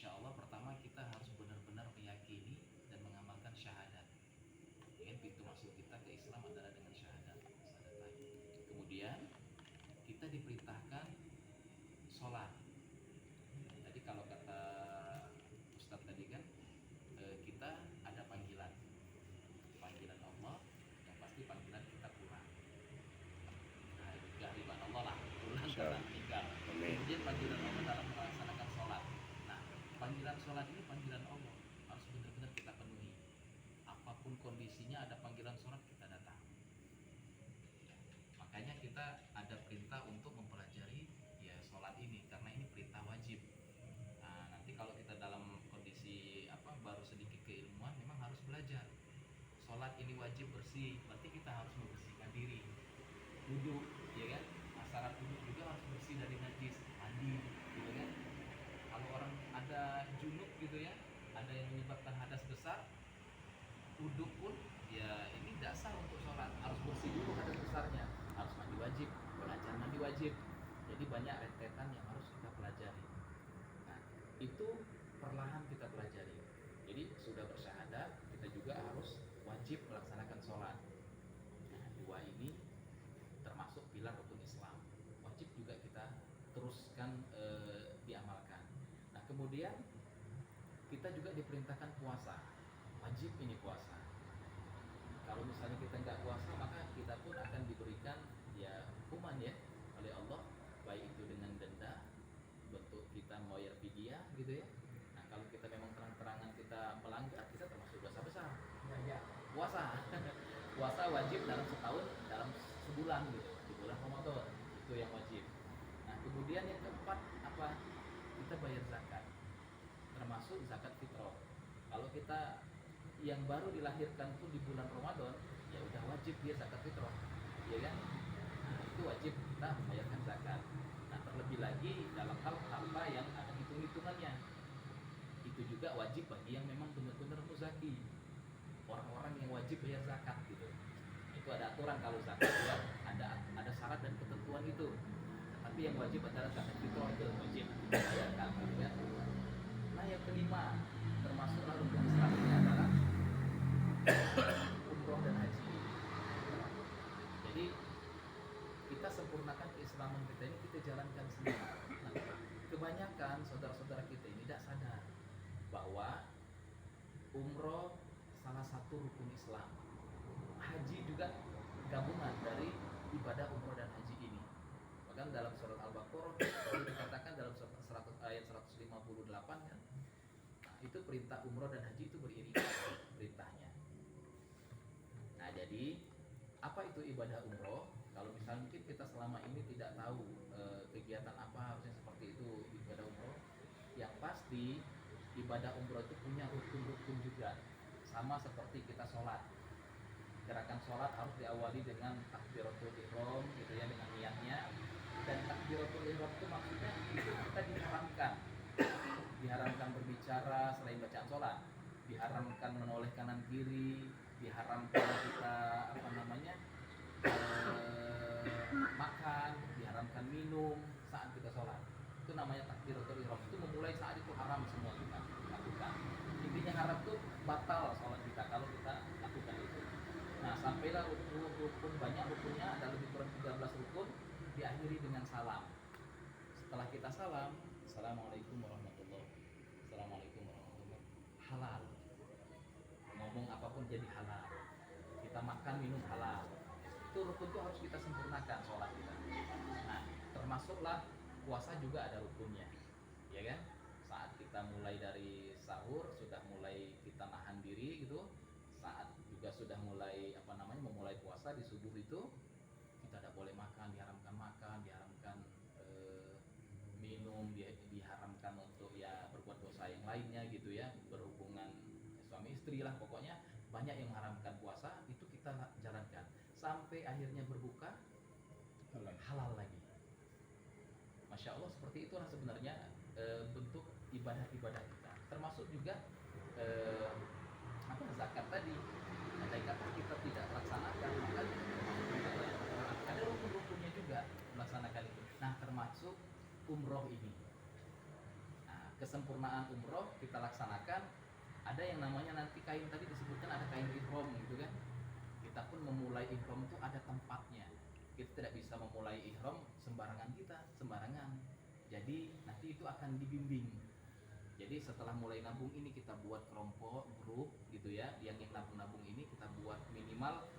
insya Allah pertama kita harus benar-benar meyakini dan mengamalkan syahadat. Ya, pintu masuk kita ke Islam adalah dengan syahadat. Kemudian kita diperintahkan sholat. Tadi kalau kata Ustadz tadi kan kita ada panggilan Allah, yang pasti panggilan kita pulang. Nah, kehadiran Allah lah, pulang karena meninggal. Kemudian panggilan Allah dalam melaksanakan sholat. Nah, panggilan sholat ini panggilan Allah, harus benar-benar kita penuhi. Apapun kondisinya ada panggilan sholat, kita datang. Makanya kita ada perintah untuk mempelajari ya sholat ini, karena ini perintah wajib. Nah, nanti kalau kita dalam kondisi baru sedikit keilmuan, memang harus belajar. Sholat ini wajib bersih, berarti kita harus membersihkan diri. Wudhu, ya kan? Syarat wudhu juga harus bersih dari najis, mandi, gitu kan? Kalau orang ada junub gitu ya, ada yang menyebabkan hadas besar, wudhu pun ya ini tidak sah untuk sholat, harus bersih dulu hadas besarnya, harus mandi wajib, belajar mandi wajib. Jadi banyak rentetan yang harus kita pelajari. Nah, itu perlahan kita pelajari. Jadi sudah bersyahadat, kita juga harus wajib melaksanakan sholat. Nah, dua ini termasuk pilar rukun Islam, wajib juga kita teruskan diamalkan. Nah, kemudian kita juga diperintahkan puasa, wajib ini puasa. Kalau misalnya kita nggak puasa, maka kita pun akan diberikan ya hukuman ya oleh Allah, baik itu dengan denda, bentuk kita membayar fidyah gitu ya. Nah, kalau kita memang terang-terangan kita melanggar, kita termasuk dosa besar. Ya. Puasa, puasa wajib dalam setahun, dalam sebulan gitu, di bulan Ramadan itu yang wajib. Nah, kemudian yang keempat apa? Kita bayar zakat, termasuk zakat fitrah. Kalau kita yang baru dilahirkan tuh di bulan Ramadan, ya udah wajib dia zakat fitrah, ya kan? Nah, itu wajib kita membayarkan zakat. Nah, terlebih lagi dalam hal harta yang ada hitung-hitungannya, itu juga wajib bagi yang memang benar-benar muzaki, orang-orang yang wajib bayar zakat gitu. Itu ada aturan kalau zakat ya, ada syarat dan ketentuan itu. Tapi yang wajib adalah zakat fitrah, itu wajib dibayarkan ya. Nah, yang kelima termasuklah rukun Islam ini adalah umroh dan haji. Jadi kita sempurnakan keislaman kita ini, kita jalankan sendiri. Nah, kebanyakan saudara-saudara kita ini tidak sadar bahwa umroh salah satu rukun Islam, haji juga gabungan dari ibadah umroh dan haji ini. Bahkan dalam surat Al-Baqarah dikatakan dalam ayat 158 kan, nah, itu perintah umroh dan haji itu beriringan perintahnya. Nah, jadi apa itu ibadah umroh? Kalau misalnya mungkin kita selama ini tidak tahu kegiatan apa harusnya seperti itu ibadah umroh, yang pasti ibadah umroh itu punya rukun-rukun juga, sama seperti kita sholat. Gerakan sholat harus diawali dengan takbiratul ihram gitu ya, dengan niatnya. Dan takbiratul ihram itu maksudnya itu kita diharamkan berbicara selain bacaan sholat, diharamkan menoleh kanan kiri, diharamkan kita makan, diharamkan minum saat kita sholat. Itu namanya takbiratul ihram. Itu memulai saat itu haram semua kita lakukan. Intinya haram itu batal sholat kita kalau kita lakukan itu. Nah, sampailah rukun, banyak rukunnya, ada lebih kurang 13 rukun, diakhiri dengan salam. Setelah kita salam, Assalamualaikum warahmatullahi wabarakatuh. Assalamualaikum warahmatullahi wabarakatuh. Halal. Ngomong apapun jadi halal. Kita makan minum halal. Itu rukun itu harus kita sempurnakan sholat kita. Nah, termasuklah puasa juga ada rukunnya, ya kan? Saat kita mulai dari sahur sudah mulai kita nahan diri gitu. Saat juga sudah mulai memulai puasa di subuh itu kita tidak boleh makan, diharamkan minum, diharamkan untuk ya berbuat dosa yang lainnya gitu ya, berhubungan suami istri lah, pokoknya banyak yang mengharamkan puasa. Itu kita jalankan sampai akhirnya berbuka halal lagi. Masya Allah, seperti itulah sebenarnya bentuk ibadah-ibadah kita, termasuk juga zakat tadi. Andai kata kita tidak laksanakan, maka ada rukun-rukunnya juga melaksanakan itu. Nah, termasuk umroh ini. Nah, kesempurnaan umroh kita laksanakan, ada yang namanya nanti kain tadi disebutkan ada kain ihram gitu kan. Kita pun memulai ihram itu ada tempatnya. Kita tidak bisa memulai ihram sembarangan sembarangan. Jadi nanti itu akan dibimbing. Jadi setelah mulai nabung ini kita buat kelompok, grup gitu ya. Yang nabung-nabung ini kita buat minimal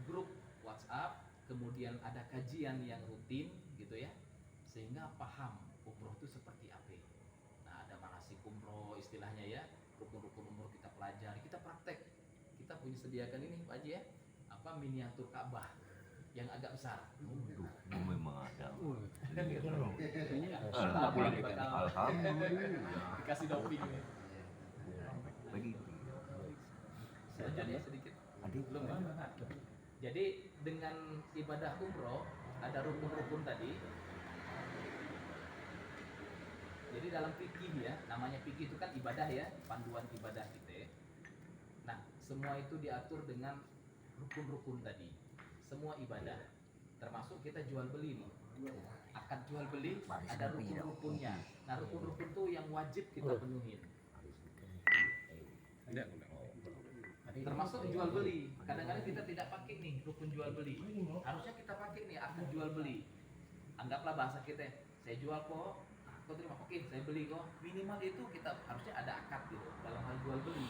grup WhatsApp, kemudian ada kajian yang rutin gitu ya. Sehingga paham umroh itu seperti apa. Nah, ada manasik umroh istilahnya ya. Rukun-rukun umroh kita pelajari, kita praktek. Kita punya sediakan ini Pak Haji ya. Apa miniatur Ka'bah yang agak besar. Memang ada. Alhamdulillah. Dikasih doping. Begitu. Jadi sedikit. Adik. Belum ya? Jadi dengan ibadah umroh ada rukun-rukun tadi. Jadi dalam fikih ya, namanya fikih itu kan ibadah ya, panduan ibadah kita. Nah, semua itu diatur dengan rukun-rukun tadi. Semua ibadah, termasuk kita jual beli nih. Akad jual beli ada rukun-rukunnya. Nah, rukun-rukun itu yang wajib kita penuhin. Termasuk jual beli. Kadang-kadang kita tidak pakai nih rukun jual beli. Harusnya kita pakai nih akad jual beli. Anggaplah bahasa kita, saya jual kok, kau terima, oke saya beli kok. Minimal itu kita harusnya ada akad gitu dalam hal jual beli.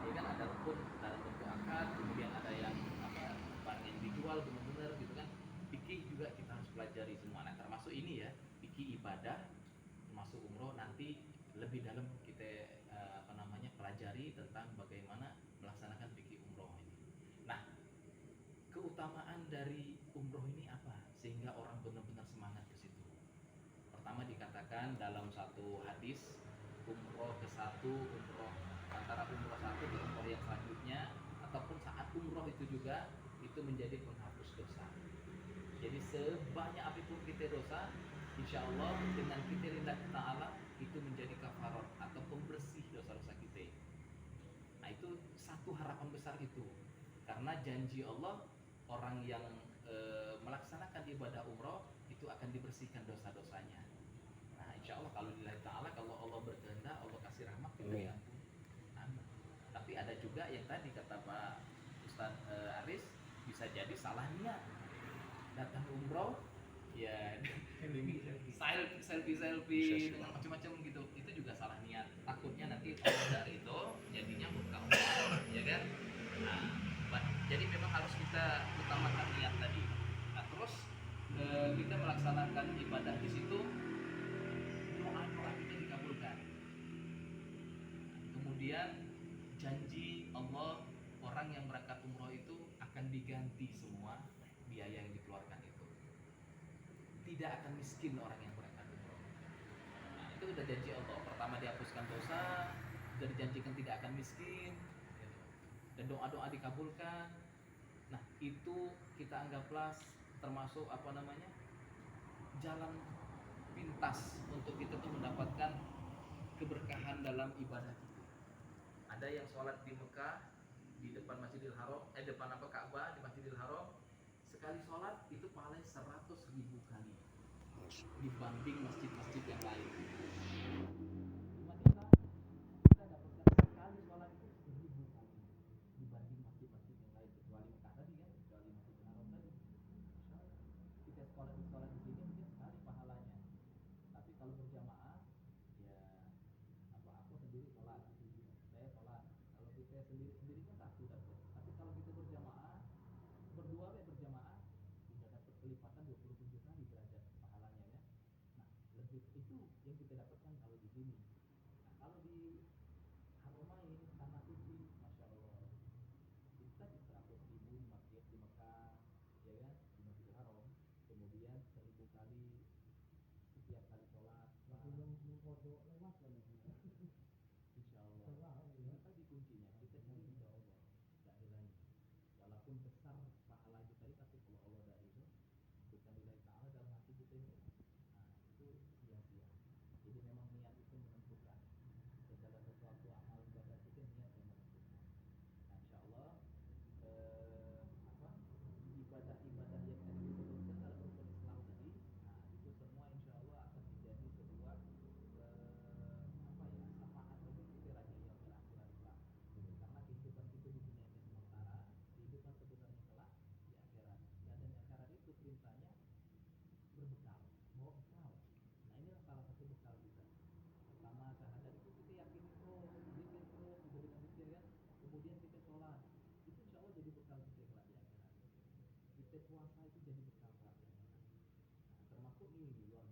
Ya kan ada rukun dalam bentuk akad, kemudian ada yang barang yang dijual benar-benar gitu kan. Fikih juga kita harus pelajari semua. Nah, termasuk ini ya, fikih ibadah, termasuk umroh nanti lebih dalam kita pelajari tentang bagaimana melaksanakan fikih umroh ini. Nah, keutamaan dari umroh ini apa sehingga orang benar-benar semangat ke situ? Pertama dikatakan dalam satu hadis, umroh ke satu, umroh antara umroh satu ke umroh yang selanjutnya ataupun saat umroh itu juga itu menjadi penghapus dosa. Jadi sebanyak apapun kita dosa, insya Allah dengan kita lillahi ta'ala itu menjadi kafarat atau pembersih dosa-dosa kita. Nah, itu satu harapan besar itu. Karena janji Allah, orang yang melaksanakan ibadah umroh itu akan dibersihkan dosa-dosanya. Nah, insya Allah kalau lillahi ta'ala, kalau Allah berkehendak, Allah kasih rahmat kita diampuni. Tapi ada juga yang tadi kata Pak Ustadz Aris, bisa jadi salah niat. Datang umroh ya selfie dengan macam-macam gitu, itu juga salah niat. Takutnya nanti kalau dari itu jadinya murka Allah, ya kan. Nah, jadi memang harus kita utamakan niat tadi. Nah, terus kita melaksanakan ibadah di situ, doa-doa kita dikabulkan. Kemudian janji Allah, orang yang berangkat umroh itu akan diganti semua biaya yang dikeluarkan itu. Tidak akan miskin orang yang berangkat umroh. Nah, itu udah janji Allah. Pertama dihapuskan dosa, sudah dijanjikan tidak akan miskin, dan doa-doa dikabulkan. Nah, itu kita anggaplah termasuk jalan pintas untuk kita tuh mendapatkan keberkahan dalam ibadah kita. Ada yang sholat di Mekah di depan Masjidil Haram, depan Ka'bah di Masjidil Haram, sekali sholat itu pahalanya 100.000 kali dibanding masjid-masjid yang lain. Di Madinah kita dapatkan sekali sholat itu 1.000 kali dibanding masjid-masjid yang lain, kecuali Mekah tadi kan, kecuali Masjidil Haram tadi. Kita sholat di sini mungkin sekali pahalanya. Tapi kalau berjamaah ya aku sendiri sholat, saya sholat. Kalau kita sendiri kan satu dapat. Tapi kalau kita berjamaah, berdua berjamaah sudah dapat kelipatan 27 kali derajat pahalanya ya. Nah, lebih itu yang kita dapatkan kalau di sini. Nah, kalau di Haramain tanah suci, masya Allah, kita di 100.000 di masjid di Mekah, ya kan, di Masjidil Haram, kemudian 1.000 kali setiap kali sholat. Insya Allah, itu tadi kuncinya, kita cari ridha Allah, gak ada lain. Walaupun besar pahala itu tadi, tapi kalau Allah dari itu bukan nilai ta'ala dalam hati kita ini, nah itu sia-sia. Jadi memang niat itu menentukan segala sesuatu amal ibadah kita, niat yang menentukan. Nah, insya Allah ibadah-ibadah yang tadi disebutkan dalam rukun Islam tadi, nah itu semua insya Allah akan menjadi sebuah puasa itu jadi betapa enak. Nah, termasuk ini luar